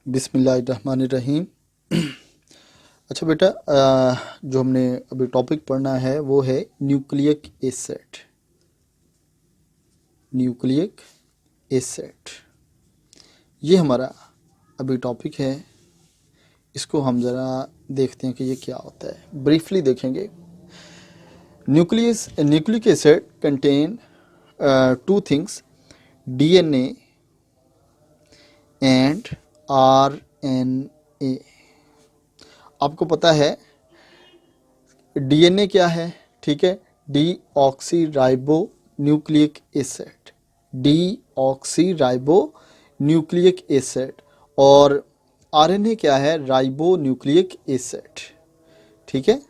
बिस्मिल्लाहिर्रहमानिर्रहीम। अच्छा बेटा, जो हमने अभी टॉपिक पढ़ना है वो है न्यूक्लियक एसिड। न्यूक्लियक एसिड ये हमारा अभी टॉपिक है। इसको हम ज़रा देखते हैं कि ये क्या होता है, ब्रीफली देखेंगे। Nucleic acid contain two things, DNA and RNA. आपको पता है डीएनए क्या है, ठीक है, deoxy ribo nucleic acid, deoxy ribo nucleic acid. और आरएनए क्या है, राइबो न्यूक्लिक एसिड। ठीक है,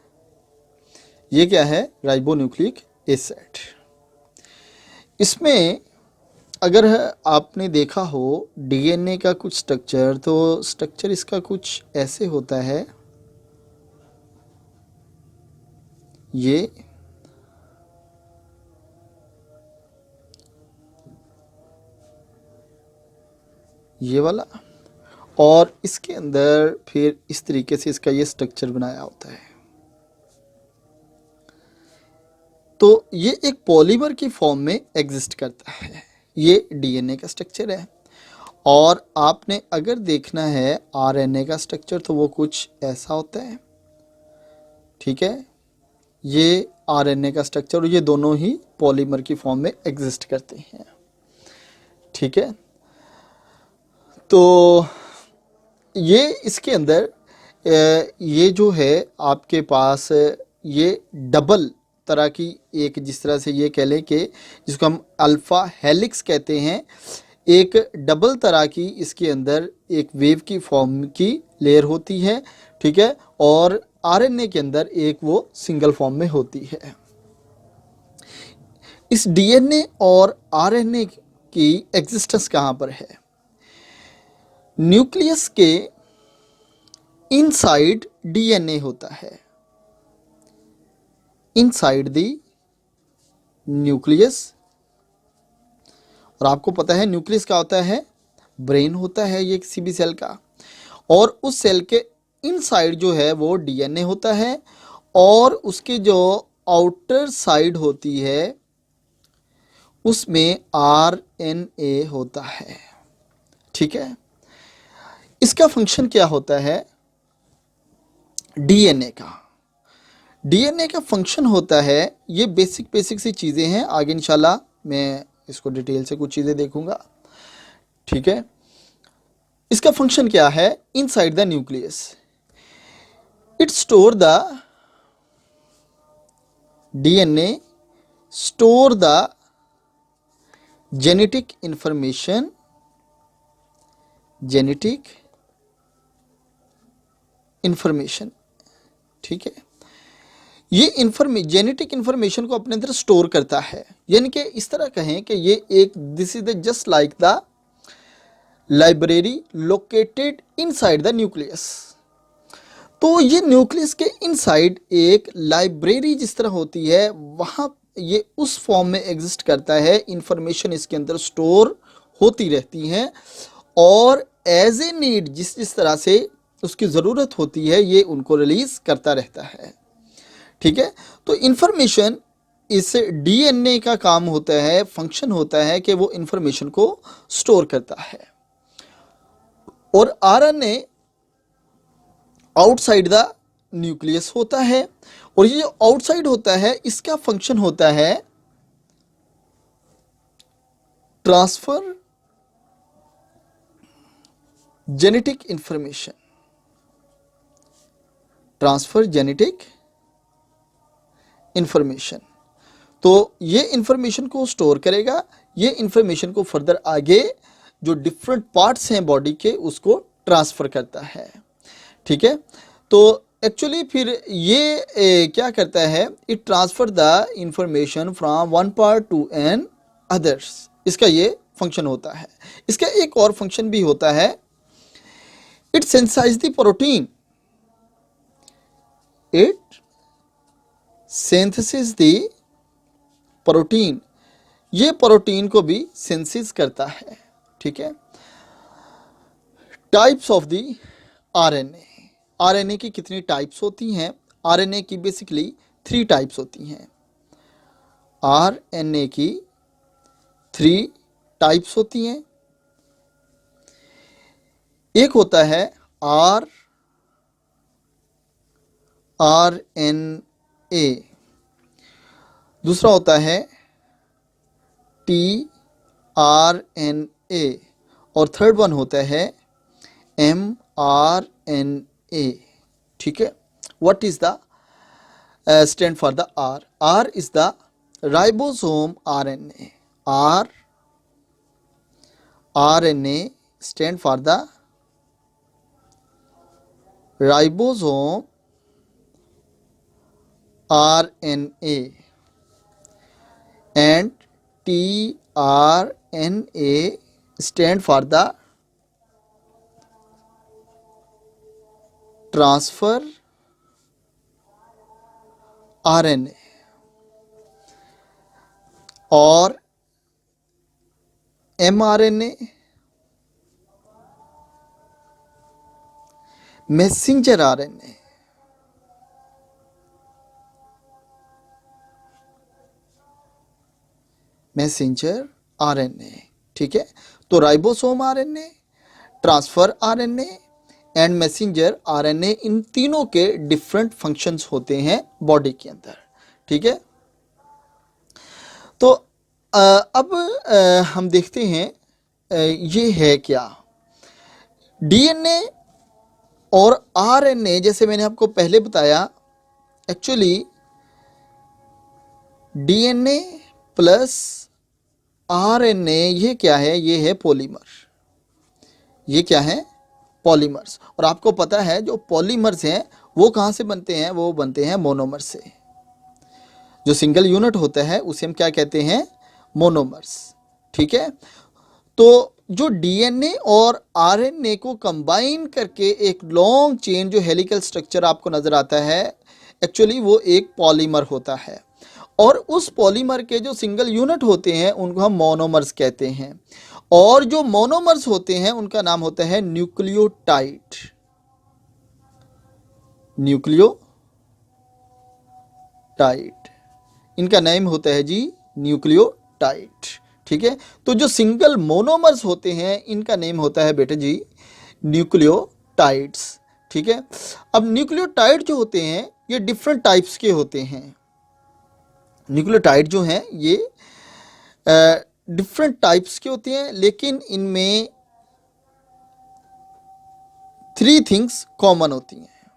ये क्या है, राइबो न्यूक्लिक एसिड। इसमें अगर आपने देखा हो डीएनए का कुछ स्ट्रक्चर, तो स्ट्रक्चर इसका कुछ ऐसे होता है। ये वाला, और इसके अंदर फिर इस तरीके से इसका ये स्ट्रक्चर बनाया होता है। तो ये एक पॉलीमर की फॉर्म में एग्जिस्ट करता है। ये डीएनए का स्ट्रक्चर है। और आपने अगर देखना है आरएनए का स्ट्रक्चर, तो वो कुछ ऐसा होता है। ठीक है, ये आरएनए का स्ट्रक्चर, और ये दोनों ही पॉलीमर की फॉर्म में एग्जिस्ट करते हैं। ठीक है, तो ये इसके अंदर ये जो है आपके पास ये डबल तरह की, एक जिस तरह से ये कह लें कि जिसको हम अल्फ़ा हेलिक्स कहते हैं, एक डबल तरह की इसके अंदर एक वेव की फॉर्म की लेयर होती है। ठीक है, और आरएनए के अंदर एक वो सिंगल फॉर्म में होती है। इस डीएनए और आरएनए की एग्जिस्टेंस कहाँ पर है? न्यूक्लियस के इनसाइड डीएनए होता है, इनसाइड द न्यूक्लियस। और आपको पता है न्यूक्लियस क्या होता है, ब्रेन होता है ये किसी भी सेल का। और उस सेल के इनसाइड जो है वो डीएनए होता है, और उसके जो आउटर साइड होती है उसमें आरएनए होता है। ठीक है, इसका फंक्शन क्या होता है डीएनए का फंक्शन होता है, ये बेसिक सी चीज़ें हैं। आगे इंशाल्लाह मैं इसको डिटेल से कुछ चीज़ें देखूंगा। ठीक है, इसका फंक्शन क्या है, inside the nucleus it store the DNA store the genetic information, ठीक है, ये जेनेटिक इंफॉर्मेशन को अपने अंदर स्टोर करता है। यानी कि इस तरह कहें कि ये एक, this is the just like the library located inside the nucleus. तो ये न्यूक्लियस के इनसाइड एक लाइब्रेरी जिस तरह होती है, वहाँ ये उस फॉर्म में एग्जिस्ट करता है। इंफॉर्मेशन इसके अंदर स्टोर होती रहती हैं, और एज ए नीड जिस तरह से उसकी ज़रूरत होती है, ये उनको रिलीज़ करता रहता है। ठीक है, तो इंफॉर्मेशन, इस डीएनए का काम होता है, फंक्शन होता है कि वो इंफॉर्मेशन को स्टोर करता है। और आरएनए आउटसाइड द न्यूक्लियस होता है, और ये जो आउटसाइड होता है इसका फंक्शन होता है transfer genetic information, transfer genetic information. तो ये इंफॉर्मेशन को स्टोर करेगा, ये इंफॉर्मेशन को फर्दर आगे जो डिफरेंट पार्ट्स हैं बॉडी के उसको ट्रांसफ़र करता है। ठीक है, तो एक्चुअली फिर ये क्या करता है, it transfer the information from one part to an others. इसका ये फंक्शन होता है। इसका एक और फंक्शन भी होता है, it synthesizes the protein, it synthesis the protein, ये प्रोटीन को भी सिंथेसिस करता है। ठीक है, types of the RNA. RNA की कितनी टाइप्स होती हैं? आरएनए की बेसिकली 3 टाइप्स होती हैं। आरएनए की 3 टाइप्स होती हैं। एक होता है आरएनए, दूसरा होता है टीआरएनए और थर्ड वन होता है एमआरएनए। ठीक है, what is the stand for the R? R is the ribosome RNA. RNA stand for the ribosome RNA and tRNA stand for the transfer RNA और mRNA messenger RNA. Messenger RNA. ठीक है, तो ribosome RNA, transfer RNA and messenger RNA, इन तीनों के different functions होते हैं body के अंदर। ठीक है, तो अब हम देखते हैं ये है क्या। डीएनए और आरएनए, जैसे मैंने आपको पहले बताया, एक्चुअली डीएनए प्लस आरएनए ये क्या है? ये है पॉलीमर। ये क्या है? पॉलीमर्स। और आपको पता है जो पॉलीमर्स हैं वो कहाँ से बनते हैं? वो बनते हैं मोनोमर से। जो सिंगल यूनिट होता है उसे हम क्या कहते हैं? मोनोमर्स। ठीक है, तो जो डीएनए और आरएनए को कंबाइन करके एक लॉन्ग चेन जो हेलिकल स्ट्रक्चर आपको नजर आता है, एक्चुअली वो एक पॉलीमर होता है। और उस पॉलीमर के जो सिंगल यूनिट होते हैं उनको हम मोनोमर्स कहते हैं। और जो मोनोमर्स होते हैं उनका नाम होता है न्यूक्लियोटाइड। न्यूक्लियोटाइड, इनका नेम होता है जी न्यूक्लियोटाइड। ठीक है, तो जो सिंगल मोनोमर्स होते हैं इनका नेम होता है बेटे जी न्यूक्लियोटाइड्स। ठीक है, अब न्यूक्लियोटाइड जो होते हैं ये डिफरेंट टाइप्स के होते हैं। न्यूक्लियोटाइड जो हैं ये डिफरेंट टाइप्स के होते हैं, लेकिन इनमें 3 थिंग्स कॉमन होती हैं।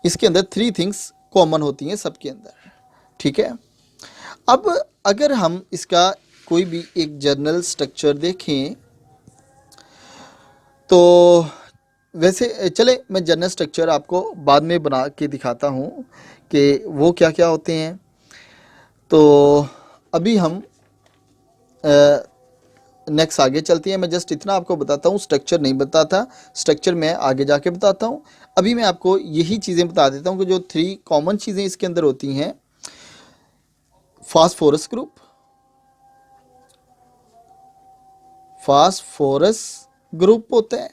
इसके अंदर 3 थिंग्स कॉमन होती हैं सबके अंदर। ठीक है, अब अगर हम इसका कोई भी एक जनरल स्ट्रक्चर देखें तो वैसे चले मैं जनरल स्ट्रक्चर आपको बाद में बना के दिखाता हूँ कि वो क्या क्या होते हैं। तो अभी हम नेक्स्ट आगे चलते हैं। मैं जस्ट इतना आपको बताता हूँ, स्ट्रक्चर नहीं बताता, स्ट्रक्चर मैं आगे जाके बताता हूँ। अभी मैं आपको यही चीज़ें बता देता हूँ कि जो 3 कॉमन चीज़ें इसके अंदर होती हैं। फास्फोरस ग्रुप, फास्फोरस ग्रुप होता है।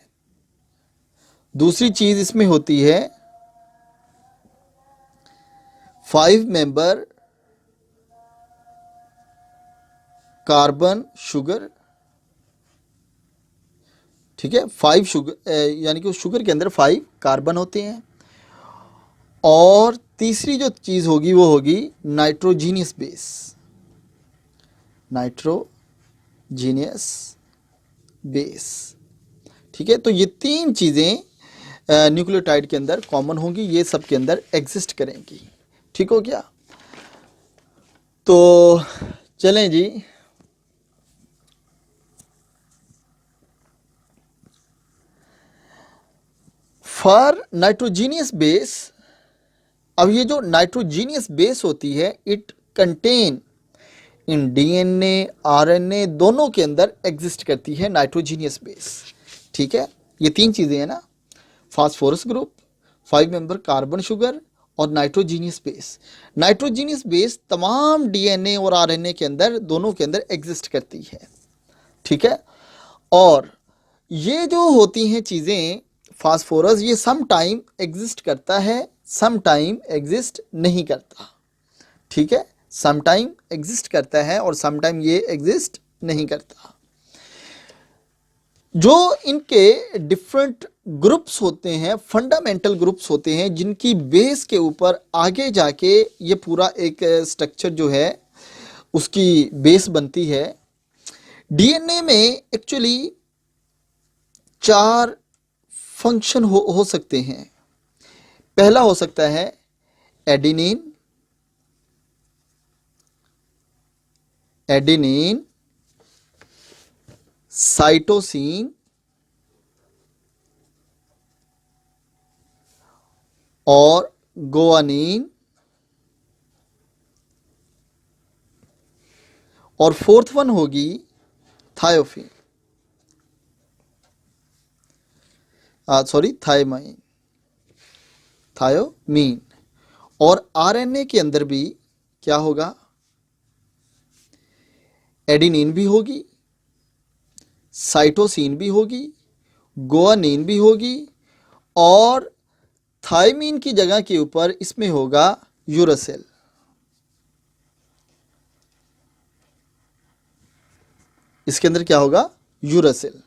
दूसरी चीज इसमें होती है 5 मेंबर कार्बन शुगर। ठीक है, 5 शुगर यानी कि उस शुगर के अंदर 5 कार्बन होते हैं। और तीसरी जो चीज होगी वो होगी नाइट्रोजीनियस बेस। Nitrogenous base. ठीक है, तो ये 3 चीजें न्यूक्लियोटाइड के अंदर कॉमन होंगी, ये सब के अंदर एग्जिस्ट करेंगी। ठीक हो गया? तो चलें जी, फॉर नाइट्रोजीनियस बेस। अब ये जो नाइट्रोजीनियस बेस होती है it contain in DNA RNA दोनों के अंदर एग्जिस्ट करती है नाइट्रोजीनियस बेस। ठीक है, ये 3 चीजें हैं ना, phosphorus group, 5 member carbon sugar और नाइट्रोजीनियस बेस। नाइट्रोजीनियस बेस तमाम डीएनए और आरएनए के अंदर दोनों के अंदर एग्जिस्ट करती है। ठीक है, और ये जो होती हैं चीज़ें फास्फोरस, ये सम टाइम एग्जिस्ट करता है, सम टाइम एग्जिस्ट नहीं करता। ठीक है, सम टाइम एग्जिस्ट करता है और सम टाइम ये एग्जिस्ट नहीं करता। जो इनके डिफरेंट ग्रुप्स होते हैं, फंडामेंटल ग्रुप्स होते हैं, जिनकी बेस के ऊपर आगे जाके ये पूरा एक स्ट्रक्चर जो है उसकी बेस बनती है। डीएनए में एक्चुअली 4 फंक्शन हो सकते हैं। पहला हो सकता है एडेनिन, साइटोसिन और गुआनिन, और फोर्थ वन होगी थायोफिन, थायमाइन, थायोमीन। और आरएनए के अंदर भी क्या होगा, एडेनिन भी होगी, साइटोसिन भी होगी, गुआनिन भी होगी, और थायमीन की जगह के ऊपर इसमें होगा यूरासिल। इसके अंदर क्या होगा, यूरासिल।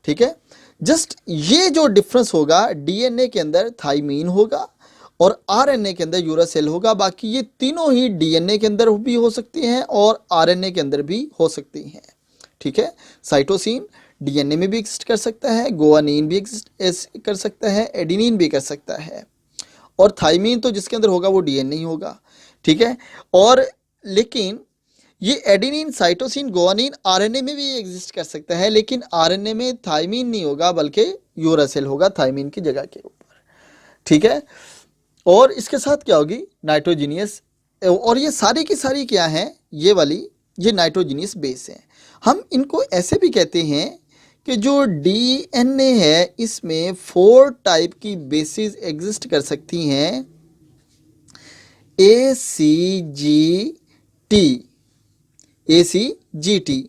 ठीक है, जस्ट ये जो डिफरेंस होगा, डीएनए के अंदर थायमीन होगा और आरएनए के अंदर यूरासिल होगा। बाकी ये तीनों ही डीएनए के अंदर भी हो सकती हैं और आरएनए के अंदर भी हो सकती हैं। ठीक है, साइटोसिन डीएनए में भी एग्जिस्ट कर सकता है, गुआनिन भी एग्जिस्ट कर सकता है, एडेनिन भी कर सकता है, और थायमीन तो जिसके अंदर होगा वो डीएनए ही होगा। ठीक है, और लेकिन ये एडेनिन, साइटोसिन, गुआनिन आरएनए में भी एग्जिस्ट कर सकता है, लेकिन आरएनए में थायमीन नहीं होगा बल्कि यूरासिल होगा थायमीन की जगह के ऊपर। ठीक है, और इसके साथ क्या होगी, नाइट्रोजीनियस। और ये सारी की सारी क्या है, ये वाली ये नाइट्रोजीनियस बेस है। हम इनको ऐसे भी कहते हैं कि जो डीएनए है इसमें 4 टाइप की बेसिस एग्जिस्ट कर सकती हैं, ACGT,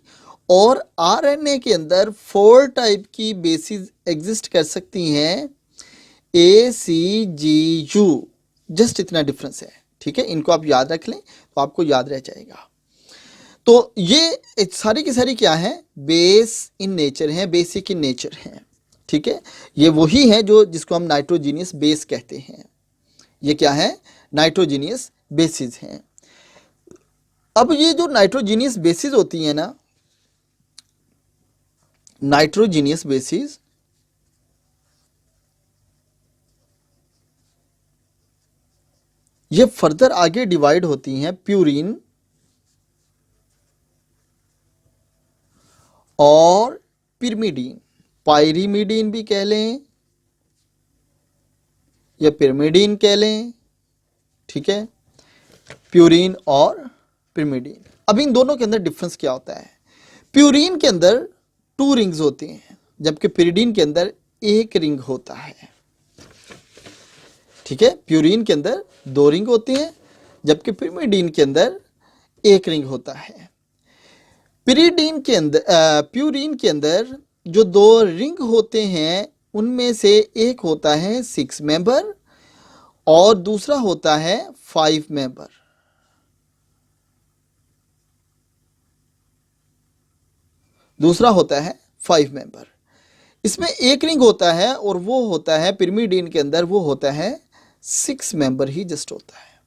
और आरएनए के अंदर 4 टाइप की बेसिस एग्जिस्ट कर सकती हैं, ACGU। जस्ट इतना डिफरेंस है। ठीक है, इनको आप याद रख लें तो आपको याद रह जाएगा। तो ये सारी की सारी क्या है, बेस इन नेचर हैं, बेसिक इन नेचर हैं। ठीक है, ये वही है जो जिसको हम नाइट्रोजीनियस बेस कहते हैं। ये क्या है, नाइट्रोजीनियस बेसिस हैं। अब ये जो नाइट्रोजीनियस बेसिस होती है ना, नाइट्रोजीनियस बेसिस ये फर्दर आगे डिवाइड होती हैं प्यूरिन और पिरिमिडीन। पायरिमिडीन भी कह लें या पिरिमिडीन कह लें। ठीक है, प्यूरिन और पिरिमिडीन। अब इन दोनों के अंदर डिफरेंस क्या होता है, प्यूरिन के अंदर 2 रिंग्स होती हैं जबकि पिरिमिडीन के अंदर 1 रिंग होता है। ठीक है, प्यूरिन के अंदर 2 रिंग होती हैं जबकि पिरिमिडीन के अंदर 1 रिंग होता है। प्यूरिन के अंदर जो 2 रिंग होते हैं उनमें से एक होता है 6 मेंबर और दूसरा होता है 5 मेंबर। दूसरा होता है 5 मेंबर। इसमें 1 रिंग होता है और वो होता है पिरिमिडीन के अंदर, वो होता है 6 मेंबर ही जस्ट होता है।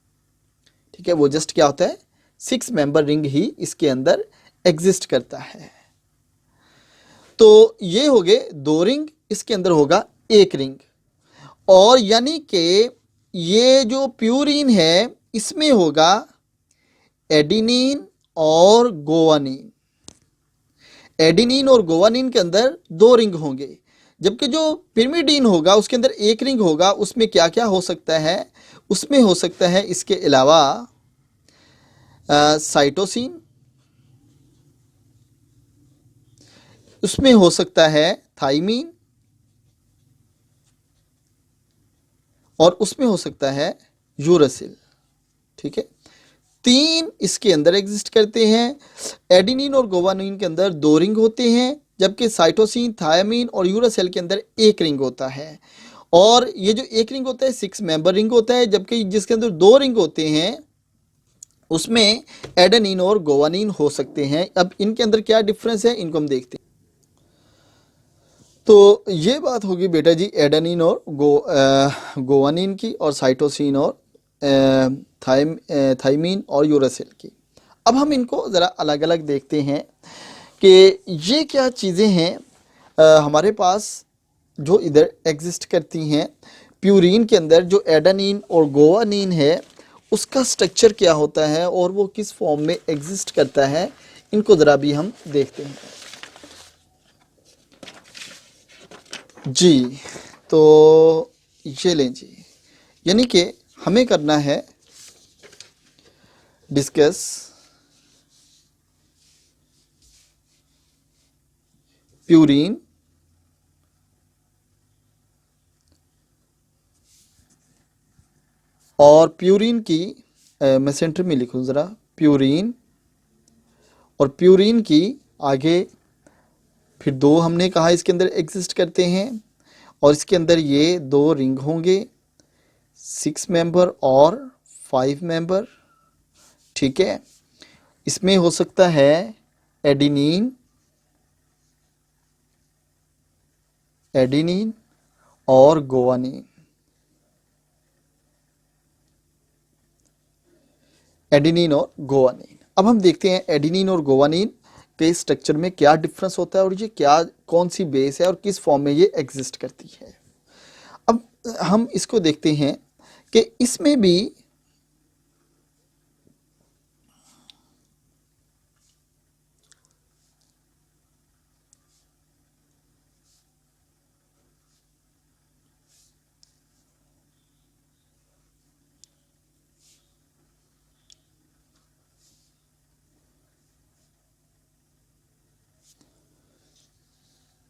ठीक है, वो जस्ट क्या होता है, 6 मेंबर रिंग ही इसके अंदर एग्जिस्ट करता है। तो ये हो गए 2 रिंग, इसके अंदर होगा 1 रिंग। और यानी कि ये जो प्यूरिन है इसमें होगा एडेनिन और गुआनिन। एडेनिन और गुआनिन के अंदर 2 रिंग होंगे, जबकि जो पिरिमिडीन होगा उसके अंदर 1 रिंग होगा। उसमें क्या क्या हो सकता है, उसमें हो सकता है इसके अलावा साइटोसिन, उसमें हो सकता है थायमीन, और उसमें हो सकता है यूरासिल। ठीक है, 3 इसके अंदर एग्जिस्ट करते हैं। एडेनिन और गुआनिन के अंदर 2 रिंग होते हैं जबकि साइटोसिन, थायमीन और यूरासिल के अंदर एक रिंग होता है। और ये जो एक रिंग होता है 6 मेंबर रिंग होता है, जबकि जिसके अंदर 2 रिंग होते हैं उसमें एडेनिन और गुआनिन हो सकते हैं। अब इनके अंदर क्या डिफरेंस है इनको हम देखते हैं। तो ये बात होगी बेटा जी एडेनिन और गुआनिन की, और साइटोसिन और थायमीन और यूरासिल की। अब हम इनको ज़रा अलग अलग देखते हैं कि ये क्या चीज़ें हैं हमारे पास जो इधर एग्जिस्ट करती हैं। प्यूरिन के अंदर जो एडेनिन और गुआनिन है उसका स्ट्रक्चर क्या होता है और वो किस फॉर्म में एग्जिस्ट करता है, इनको ज़रा भी हम देखते हैं जी। तो ये लें जी, यानी कि हमें करना है डिस्कस प्यूरिन और प्यूरिन की मैं सेंटर में लिखूं ज़रा, प्यूरिन और प्यूरिन की आगे फिर 2 हमने कहा इसके अंदर एग्जिस्ट करते हैं, और इसके अंदर ये 2 रिंग होंगे 6 मेंबर और 5 मेंबर। ठीक है, इसमें हो सकता है एडिनिन और गुआनिन। एडिनिन और गुआनिन। अब हम देखते हैं एडिनिन और गुआनिन के स्ट्रक्चर में क्या डिफरेंस होता है और ये क्या कौन सी बेस है और किस फॉर्म में ये एग्जिस्ट करती है। अब हम इसको देखते हैं कि इसमें भी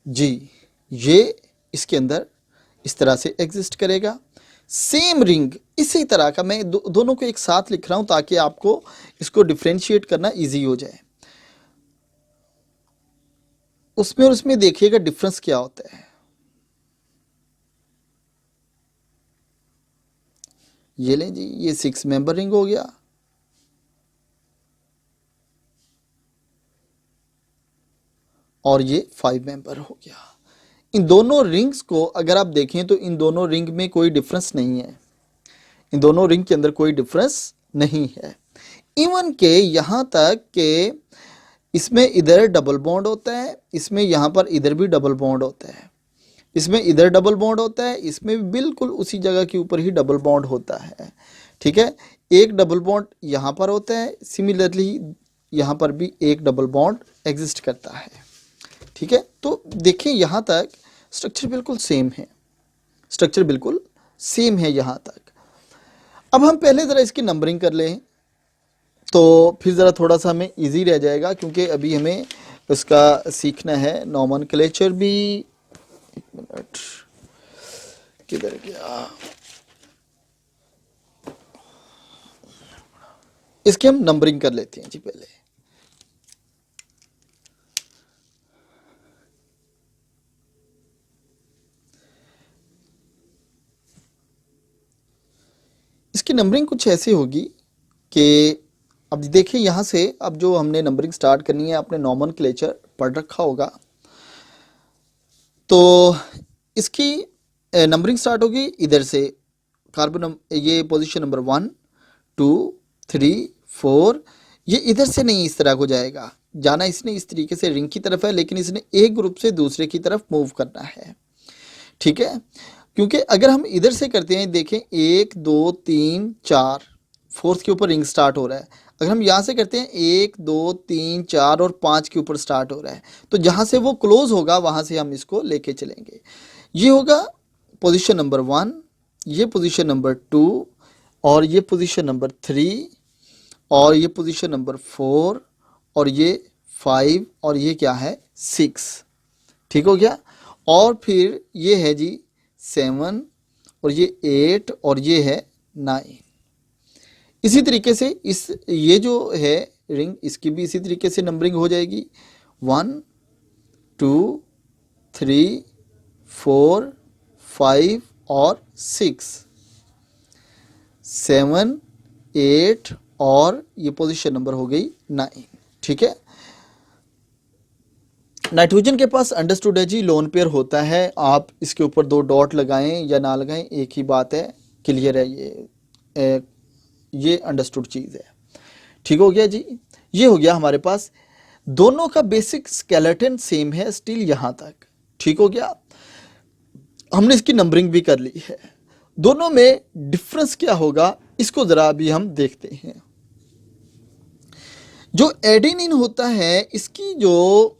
जी, ये इसके अंदर इस तरह से एग्जिस्ट करेगा। सेम रिंग इसी तरह का, मैं दोनों को एक साथ लिख रहा हूं ताकि आपको इसको डिफ्रेंशिएट करना इजी हो जाए। उसमें और उसमें देखिएगा डिफरेंस क्या होता है। ये लें जी, ये 6 मेंबर रिंग हो गया, और ये 5 मेंबर हो गया। इन दोनों रिंग्स को अगर आप देखें तो इन दोनों रिंग में कोई डिफरेंस नहीं है, इन दोनों रिंग के अंदर कोई डिफरेंस नहीं है। इवन के यहाँ तक कि इसमें इधर डबल बॉन्ड होता है, इसमें यहाँ पर इधर भी डबल बॉन्ड होता है, इसमें इधर डबल बॉन्ड होता है, इसमें भी बिल्कुल उसी जगह के ऊपर ही डबल बॉन्ड होता है। ठीक है, एक डबल बॉन्ड यहाँ पर होता है, सिमिलरली यहाँ पर भी एक डबल बॉन्ड एग्जिस्ट करता है। ठीक है, तो देखें यहाँ तक स्ट्रक्चर बिल्कुल सेम है, स्ट्रक्चर बिल्कुल सेम है यहाँ तक। अब हम पहले ज़रा इसकी नंबरिंग कर लें तो फिर ज़रा थोड़ा सा हमें इजी रह जाएगा, क्योंकि अभी हमें उसका सीखना है नॉमेनक्लेचर भी। एक मिनट, किधर गया, इसकी हम नंबरिंग कर लेते हैं जी पहले। इसकी नंबरिंग कुछ ऐसे होगी कि अब देखिए यहाँ से, अब जो हमने नंबरिंग स्टार्ट करनी है, आपने नॉमेनक्लेचर पढ़ रखा होगा, तो इसकी नंबरिंग स्टार्ट होगी इधर से, कार्बन ये पोजीशन नंबर 1 2 3 4, ये इधर से नहीं इस तरह को जाएगा, जाना इसने इस तरीके से रिंग की तरफ है, लेकिन इसने एक ग्रुप से दूसरे की तरफ मूव करना है। ठीक है, क्योंकि अगर हम इधर से करते हैं, देखें 1 2 3 4, फोर्थ के ऊपर रिंग स्टार्ट हो रहा है। अगर हम यहाँ से करते हैं 1 2 3 4 और 5 के ऊपर स्टार्ट हो रहा है, तो जहाँ से वो क्लोज होगा वहाँ से हम इसको लेके चलेंगे। ये होगा पोजीशन नंबर 1, ये पोजीशन नंबर 2, और ये पोजीशन नंबर 3, और ये पोजीशन नंबर 4, और ये 5, और ये क्या है 6। ठीक हो गया, और फिर ये है जी 7, और ये 8, और ये है 9। इसी तरीके से ये जो है रिंग, इसकी भी इसी तरीके से नंबरिंग हो जाएगी 1 2, 3, 4, 5 और 6, 7, 8 और ये पोजीशन नंबर हो गई 9। ठीक है, नाइट्रोजन के पास अंडरस्टूड है जी, लोन पेयर होता है। आप इसके ऊपर 2 डॉट लगाएं या ना लगाएं, एक ही बात है, क्लियर है। ये अंडरस्टूड चीज़ है। ठीक हो गया जी। ये हो गया हमारे पास, दोनों का बेसिक स्केलेटन सेम है स्टिल यहां तक। ठीक हो गया, हमने इसकी नंबरिंग भी कर ली है। दोनों में डिफरेंस क्या होगा इसको जरा अभी हम देखते हैं। जो एडेनिन होता है इसकी जो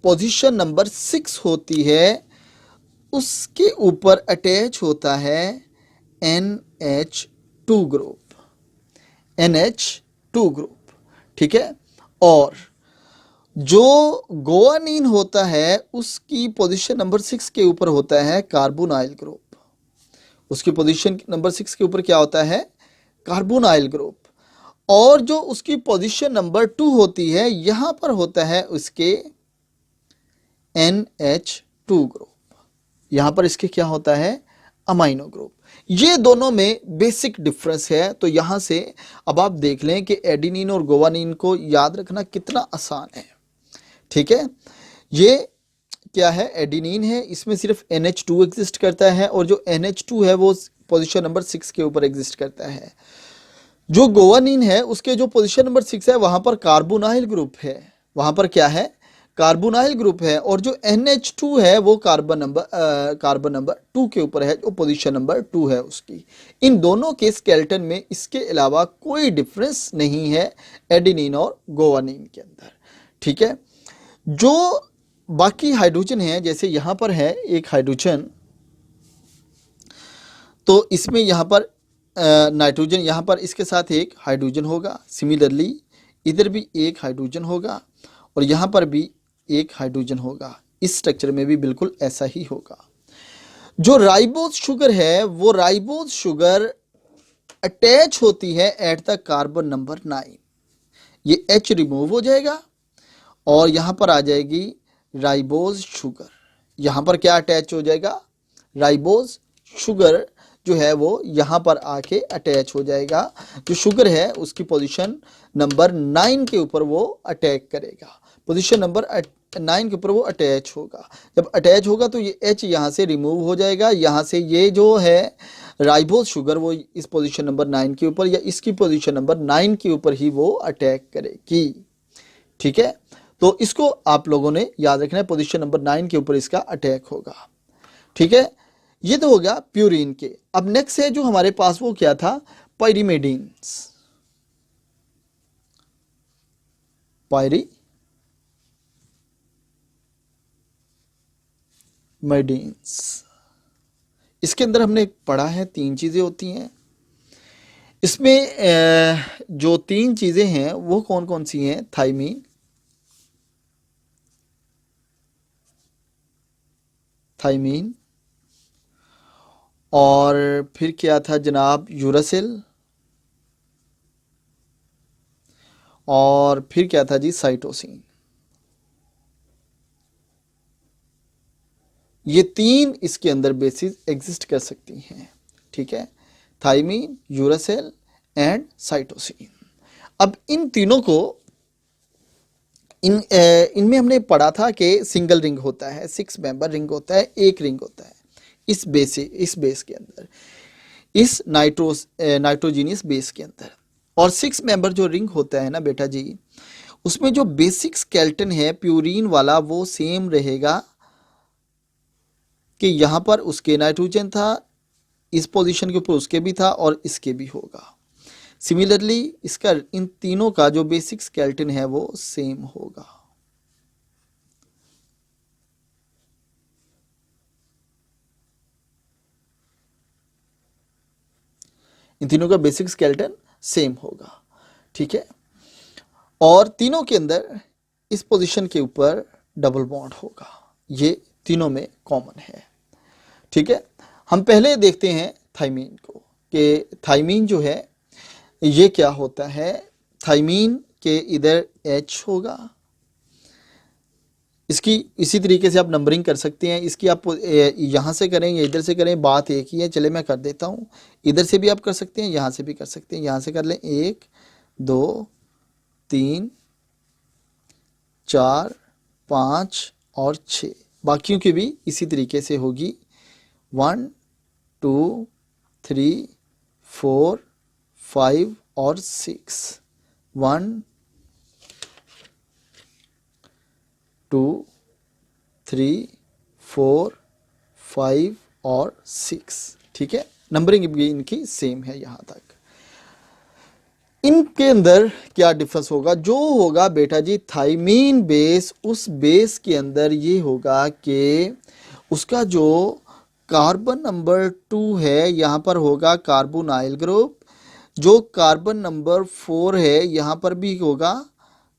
पोजीशन नंबर 6 होती है उसके ऊपर अटैच होता है NH2 ग्रुप, NH2 ग्रुप। ठीक है, और जो गोआनिन होता है उसकी पोजीशन नंबर 6 के ऊपर होता है कार्बोनाइल ग्रुप। उसकी पोजीशन नंबर 6 के ऊपर क्या होता है? Carbonyl group. और जो उसकी पोजीशन नंबर 2 होती है यहां पर होता है उसके NH2 ग्रुप। यहां पर इसके क्या होता है? Amino group. ये दोनों में बेसिक डिफरेंस है। तो यहां से अब आप देख लें कि एडेनिन और गुआनिन को याद रखना कितना आसान है। ठीक है, ये क्या है? एडेनिन है, इसमें सिर्फ NH2 एग्जिस्ट करता है और जो NH2 है वो पोजीशन नंबर 6 के ऊपर एग्जिस्ट करता है। जो गुआनिन है उसके जो पोजीशन नंबर 6 है वहां पर कार्बोनाइल ग्रुप है। वहां पर क्या है? कार्बोनाइल ग्रुप है। और जो NH2 है वो कार्बन नंबर 2 के ऊपर है, जो पोजीशन नंबर 2 है उसकी। इन दोनों के स्केलेटन में इसके अलावा कोई डिफरेंस नहीं है एडेनिन और गुआनिन के अंदर। ठीक है, जो बाकी हाइड्रोजन है, जैसे यहां पर है एक हाइड्रोजन, तो इसमें यहां पर नाइट्रोजन, यहां पर इसके साथ एक हाइड्रोजन होगा। सिमिलरली इधर भी एक हाइड्रोजन होगा और यहां पर भी एक हाइड्रोजन होगा। इस स्ट्रक्चर में भी बिल्कुल ऐसा ही होगा। जो राइबोज शुगर है वो राइबोज शुगर अटैच होती है एट द कार्बन नंबर 9। ये H रिमूव हो जाएगा और यहां पर आ जाएगी राइबोज शुगर। यहां पर क्या अटैच हो जाएगा? राइबोज शुगर जो है वो यहां पर आके अटैच हो जाएगा। जो शुगर है उसकी पोजीशन नंबर 9 के ऊपर वो अटैक करेगा। पोजीशन नंबर 9 के ऊपर वो अटैच होगा। जब अटैच होगा तो ये H यहां से रिमूव हो जाएगा। यहां से ये जो है राइबोज शुगर वो इस पोजीशन नंबर 9 के ऊपर या इसकी पोजीशन नंबर 9 के ऊपर ही वो अटैक करेगी। ठीक है, तो इसको आप लोगों ने याद रखना है, पोजीशन नंबर 9 के ऊपर इसका अटैक होगा। ठीक है, ये तो हो गया प्यूरिन के। अब नेक्स्ट है जो हमारे पास वो क्या था? पायरिमिडीन्स। पायरिमिडीन्स, इसके अंदर हमने पढ़ा है 3 चीजें होती हैं। इसमें जो 3 चीजें हैं वो कौन कौन सी हैं? थाइमीन और फिर क्या था जनाब? यूरासिल, और फिर क्या था जी? साइटोसिन। ये 3 इसके अंदर बेसिस एग्जिस्ट कर सकती हैं। ठीक है, थाइमीन, यूरासिल एंड साइटोसिन। अब इन तीनों को इनमें हमने पढ़ा था कि सिंगल रिंग होता है, 6 मेंबर रिंग होता है, एक रिंग होता है इस बेस के अंदर, इस नाइट्रोजीनियस बेस के अंदर। और 6 मेंबर जो रिंग होता है ना बेटा जी, उसमें जो बेसिक स्केलेटन है प्यूरिन वाला वो सेम रहेगा कि यहां पर उसके नाइट्रोजन था, इस पोजीशन के ऊपर उसके भी था और इसके भी होगा। सिमिलरली इसका इन तीनों का जो बेसिक स्केलेटन है वो सेम होगा। इन तीनों का बेसिक स्केलेटन सेम होगा। ठीक है, और तीनों के अंदर इस पोजीशन के ऊपर डबल बॉन्ड होगा। ये तीनों में कॉमन है। ठीक है, हम पहले देखते हैं थाइमीन को कि थाइमीन जो है ये क्या होता है। थाइमीन के इधर H होगा, इसकी इसी तरीके से आप नंबरिंग कर सकते हैं। इसकी आप यहाँ से करें या इधर से करें, बात एक ही है। चले मैं कर देता हूँ, इधर से भी आप कर सकते हैं, यहाँ से भी कर सकते हैं। यहाँ से कर लें 1 2 3 4 5 और 6, बाकियों की भी इसी तरीके से होगी। 1 2 3 4 5 और 6, 1 2 3 4 5 और 6। ठीक है, नंबरिंग भी इनकी सेम है यहाँ तक। इनके अंदर क्या डिफरेंस होगा? जो होगा बेटा जी थाइमीन बेस, उस बेस के अंदर ये होगा कि उसका जो कार्बन नंबर 2 है यहाँ पर होगा कार्बोनाइल ग्रुप, जो कार्बन नंबर 4 है यहाँ पर भी होगा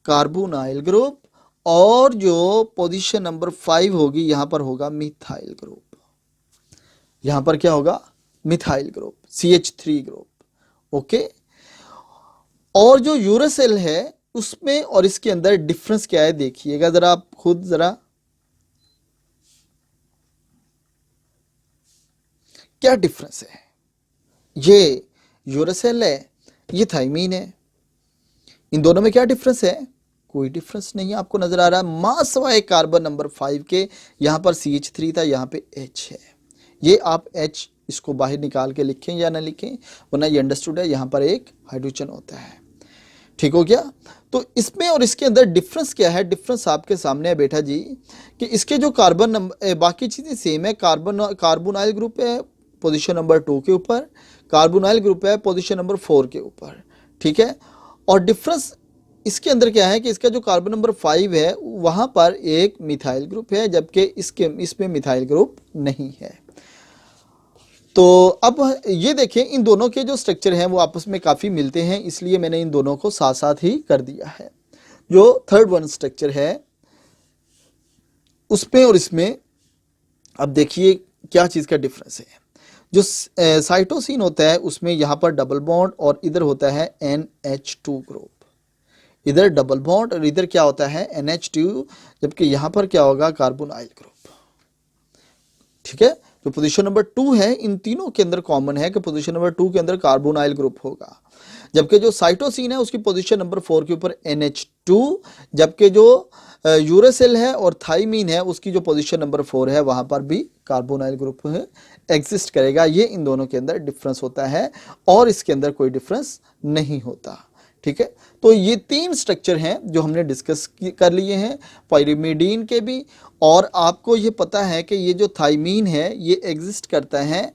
कार्बोनाइल ग्रुप, और जो पोजीशन नंबर 5 होगी यहाँ पर होगा मिथाइल ग्रुप। यहाँ पर क्या होगा? Methyl group, CH3 group. Okay, और जो यूरेसिल है उसमें और इसके अंदर डिफरेंस क्या है देखिएगा जरा आप खुद जरा, क्या डिफरेंस है? ये यूरेसिल है, ये थाइमीन है, इन दोनों में क्या डिफरेंस है? कोई डिफरेंस नहीं आपको नजर आ रहा है। मास वाई कार्बन नंबर 5 के यहाँ पर CH3 था, यहाँ पे H है। ये आप H इसको बाहर निकाल के लिखें या ना लिखें, वरना ये अंडरस्टूड है, यहाँ पर एक हाइड्रोजन होता है। ठीक हो गया? तो इसमें और इसके अंदर डिफरेंस क्या है? डिफरेंस आपके सामने है बेटा जी कि इसके जो कार्बन नंबर, बाकी चीज़ें सेम है। कार्बोनाइल ग्रुप है पोजीशन नंबर 2 के ऊपर, कार्बोनाइल ग्रुप है पोजीशन नंबर 4 के ऊपर। ठीक है, और डिफरेंस इसके अंदर क्या है कि इसका जो कार्बन नंबर 5 है वहाँ पर एक मिथाइल ग्रुप है, जबकि इसमें मिथाइल ग्रुप नहीं है। तो अब ये देखें, इन दोनों के जो स्ट्रक्चर हैं वो आपस में काफ़ी मिलते हैं, इसलिए मैंने इन दोनों को साथ साथ ही कर दिया है। जो थर्ड वन स्ट्रक्चर है उसमें और इसमें अब देखिए क्या चीज़ का डिफरेंस है। जो साइटोसिन होता है उसमें यहाँ पर डबल बॉन्ड और इधर होता है NH2 ग्रुप, इधर डबल बॉन्ड और इधर क्या होता है NH2, जबकि यहाँ पर क्या होगा कार्बोनाइल ग्रुप। ठीक है, जो पोजीशन नंबर 2 है इन तीनों के अंदर कॉमन है कि पोजीशन नंबर 2 के अंदर कार्बोनाइल ग्रुप होगा, जबकि जो साइटोसिन है उसकी पोजीशन नंबर 4 के ऊपर NH2, जबकि जो यूरेसिल है और थाइमीन है उसकी जो पोजीशन नंबर 4 है वहां पर भी कार्बोनाइल ग्रुप है एग्जिस्ट करेगा। ये इन दोनों के अंदर डिफरेंस होता है और इसके अंदर कोई डिफरेंस नहीं होता। ठीक है, तो ये 3 स्ट्रक्चर हैं जो हमने डिस्कस कर लिए हैं पाइरिमिडीन के भी, और आपको ये पता है कि ये जो थाइमीन है ये एग्जिस्ट करता है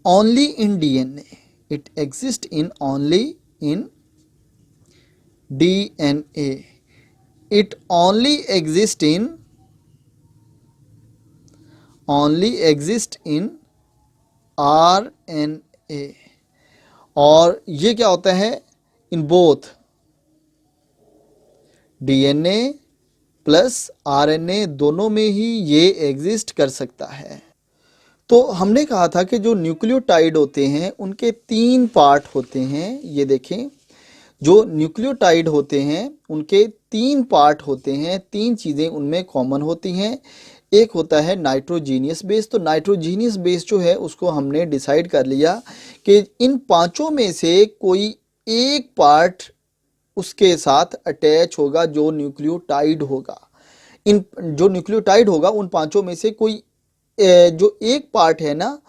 only in DNA, it exist in only in DNA, it only exist in RNA, और ये क्या होता है in both DNA plus RNA दोनों में ही ये एग्जिस्ट कर सकता है। तो हमने कहा था कि जो न्यूक्लियोटाइड होते हैं उनके 3 पार्ट होते हैं। ये देखें, जो न्यूक्लियोटाइड होते हैं उनके 3 पार्ट होते हैं, 3 चीज़ें उनमें कॉमन होती हैं। एक होता है नाइट्रोजीनियस बेस, तो नाइट्रोजीनियस बेस जो है उसको हमने डिसाइड कर लिया कि इन पांचों में से कोई एक पार्ट उसके साथ अटैच होगा जो न्यूक्लियोटाइड होगा। इन जो न्यूक्लियोटाइड होगा उन पांचों में से कोई जो एक पार्ट है ना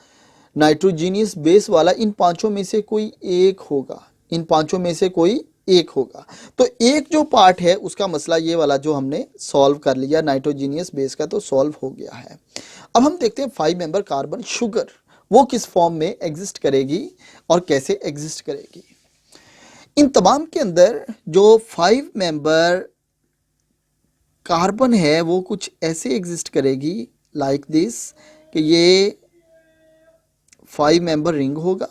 नाइट्रोजीनियस बेस वाला, इन पांचों में से कोई एक होगा, इन पांचों में से कोई एक होगा। तो एक जो पार्ट है उसका मसला ये वाला जो हमने सॉल्व कर लिया नाइट्रोजीनियस बेस का, तो सॉल्व हो गया है। अब हम देखते हैं 5 मेंबर कार्बन शुगर वो किस फॉर्म में एग्जिस्ट करेगी और कैसे एग्जिस्ट करेगी। इन तमाम के अंदर जो 5 मेंबर कार्बन है वो कुछ ऐसे एग्जिस्ट करेगी लाइक दिस कि ये 5 मेंबर रिंग होगा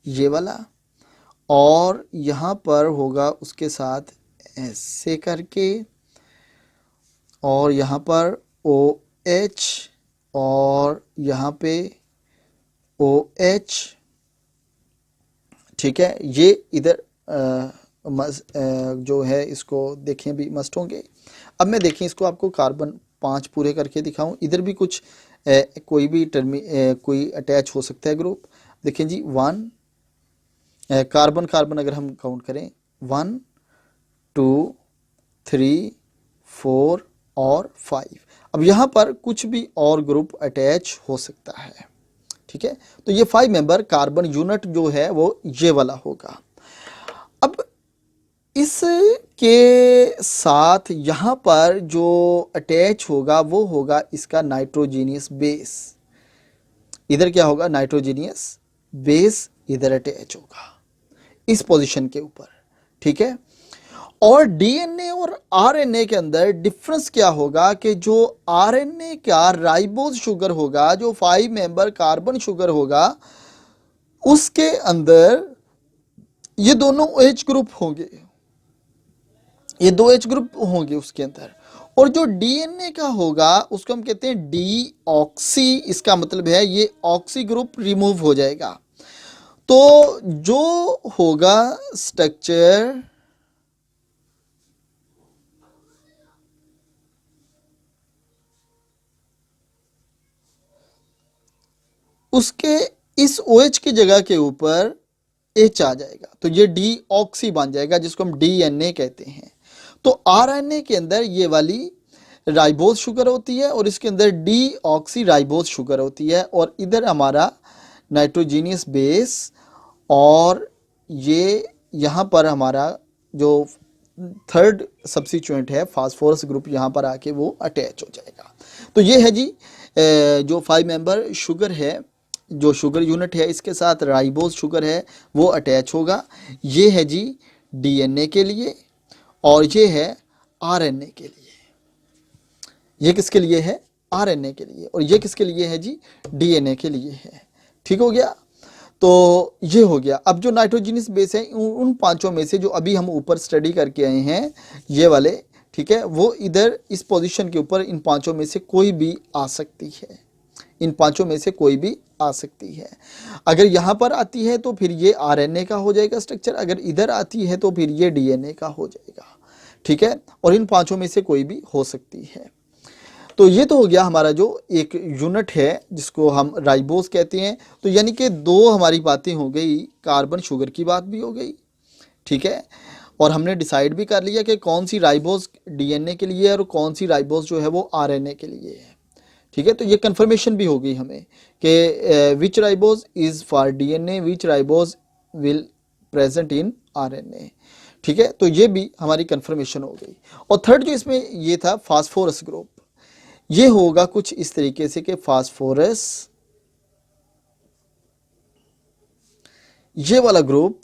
ये वाला, और यहाँ पर होगा उसके साथ ऐसे करके, और यहाँ पर OH और यहाँ पे OH। ठीक है, ये इधर जो है इसको देखें भी मस्ट होंगे। अब मैं देखें इसको आपको कार्बन 5 पूरे करके दिखाऊं। इधर भी कुछ कोई भी कोई अटैच हो सकता है ग्रुप। देखें जी 1 कार्बन कार्बन अगर हम काउंट करें 1 2 3 4 और 5। अब यहाँ पर कुछ भी और ग्रुप अटैच हो सकता है, ठीक है। तो ये 5 मेंबर कार्बन यूनिट जो है वो ये वाला होगा। अब इसके साथ यहाँ पर जो अटैच होगा वो होगा इसका नाइट्रोजीनियस बेस। इधर क्या होगा, नाइट्रोजीनियस बेस इधर अटैच होगा इस पोजीशन के ऊपर, ठीक है। और डीएनए और आरएनए के अंदर डिफरेंस क्या होगा कि जो आरएनए का राइबोज शुगर होगा, जो 5 मेंबर कार्बन शुगर होगा, उसके अंदर ये दोनों OH ग्रुप होंगे, ये 2 H ग्रुप होंगे उसके अंदर। और जो डीएनए का होगा उसको हम कहते हैं डीऑक्सी। इसका मतलब है ये ऑक्सी ग्रुप रिमूव हो जाएगा। तो जो होगा स्ट्रक्चर उसके इस OH की जगह के ऊपर H आ जाएगा, तो ये डीऑक्सी बन जाएगा जिसको हम डीएनए कहते हैं। तो आरएनए के अंदर ये वाली राइबोज शुगर होती है और इसके अंदर डीऑक्सी राइबोज शुगर होती है, और इधर हमारा नाइट्रोजीनियस बेस, और ये यहाँ पर हमारा जो थर्ड सब्स्टिट्यूएंट है फास्फोरस ग्रुप यहाँ पर आके वो अटैच हो जाएगा। तो ये है जी जो 5 मेंबर शुगर है, जो शुगर यूनिट है, इसके साथ राइबोज शुगर है वो अटैच होगा। ये है जी डीएनए के लिए और ये है आरएनए के लिए। ये किसके लिए है, आरएनए के लिए, और ये किसके लिए है जी, डीएनए के लिए है। ठीक हो गया। तो ये हो गया। अब जो नाइट्रोजीनियस बेस है उन पांचों में से जो अभी हम ऊपर स्टडी करके आए हैं ये वाले, ठीक है, वो इधर इस पोजीशन के ऊपर इन पांचों में से कोई भी आ सकती है, इन पांचों में से कोई भी आ सकती है। अगर यहाँ पर आती है तो फिर ये आरएनए का हो जाएगा स्ट्रक्चर, अगर इधर आती है तो फिर ये डीएनए का हो जाएगा, ठीक है, और इन पांचों में से कोई भी हो सकती है। तो ये तो हो गया हमारा जो एक यूनिट है जिसको हम राइबोज कहते हैं। तो यानी कि दो हमारी बातें हो गई, कार्बन शुगर की बात भी हो गई, ठीक है, और हमने डिसाइड भी कर लिया कि कौन सी राइबोज डीएनए के लिए है और कौन सी राइबोज जो है वो आरएनए के लिए है, ठीक है। तो ये कंफर्मेशन भी हो गई हमें कि which ribose is for DNA, which ribose will present in RNA, ठीक है। तो ये भी हमारी कंफर्मेशन हो गई। और थर्ड जो इसमें ये था फास्फोरस ग्रुप, ये होगा कुछ इस तरीके से कि फास्फोरस, ये वाला ग्रुप